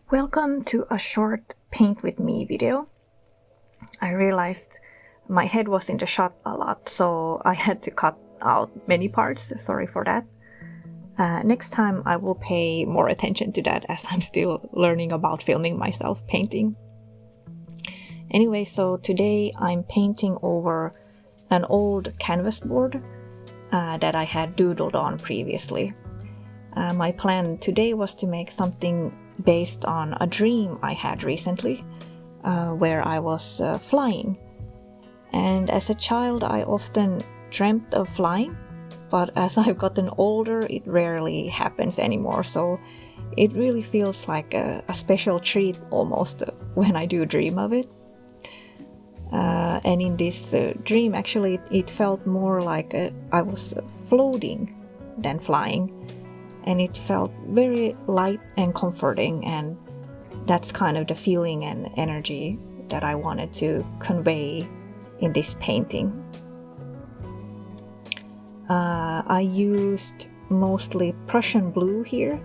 Welcome to a short paint with me video. I realized my head was in the shot a lot, so I had to cut out many parts. Sorry for that. Next time I will pay more attention to that, as I'm still learning about filming myself painting. Anyway, so today I'm painting over an old canvas board that I had doodled on previously. My plan today was to make something based on a dream I had recently, where I was flying. And as a child I often dreamt of flying, but as I've gotten older it rarely happens anymore, so it really feels like a special treat almost when I do dream of it. And in this dream actually it felt more like I was floating than flying. And it felt very light and comforting, and that's kind of the feeling and energy that I wanted to convey in this painting. I used mostly Prussian blue here,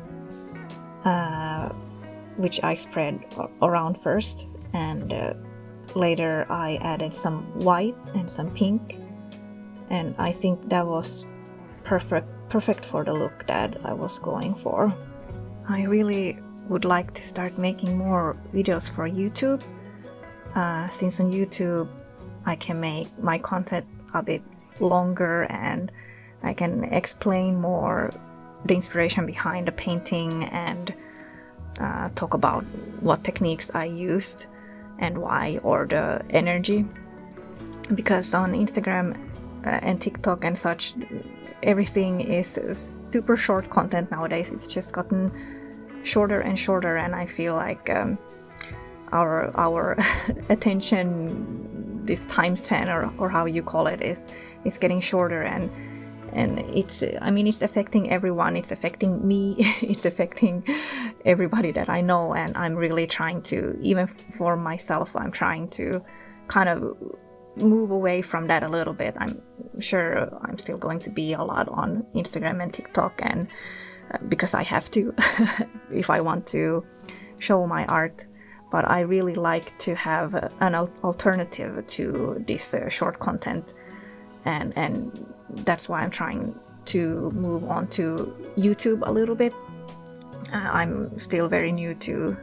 which I spread around first, and later I added some white and some pink, and I think that was perfect for the look that I was going for. I really would like to start making more videos for YouTube, since on YouTube I can make my content a bit longer and I can explain more the inspiration behind the painting and talk about what techniques I used and why, or the energy, because on Instagram and TikTok and such, everything is super short content nowadays. It's just gotten shorter and shorter, and I feel like our attention, this time span, or how you call it, is getting shorter, and it's affecting everyone. It's affecting me. It's affecting everybody that I know, and I'm really trying to, even for myself, I'm trying to kind of move away from that a little bit. I'm sure I'm still going to be a lot on Instagram and TikTok, and because I have to if I want to show my art, but I really like to have an alternative to this short content, and that's why I'm trying to move on to YouTube a little bit. I'm still very new to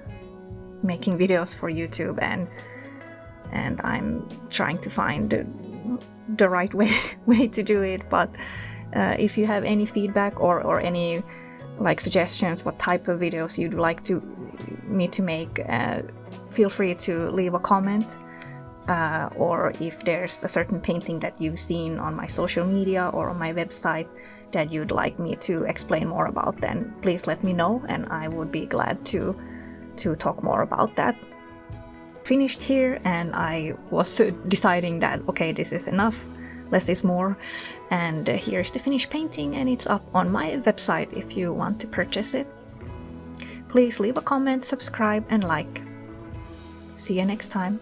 making videos for YouTube, and I'm trying to find the right way to do it. But if you have any feedback or any suggestions what type of videos you'd like me to make, feel free to leave a comment, or if there's a certain painting that you've seen on my social media or on my website that you'd like me to explain more about, then please let me know, and I would be glad to talk more about that. Finished here, and I was deciding that okay, this is enough, less is more, and here's the finished painting, and it's up on my website if you want to purchase it. Please leave a comment, subscribe, and like. See you next time.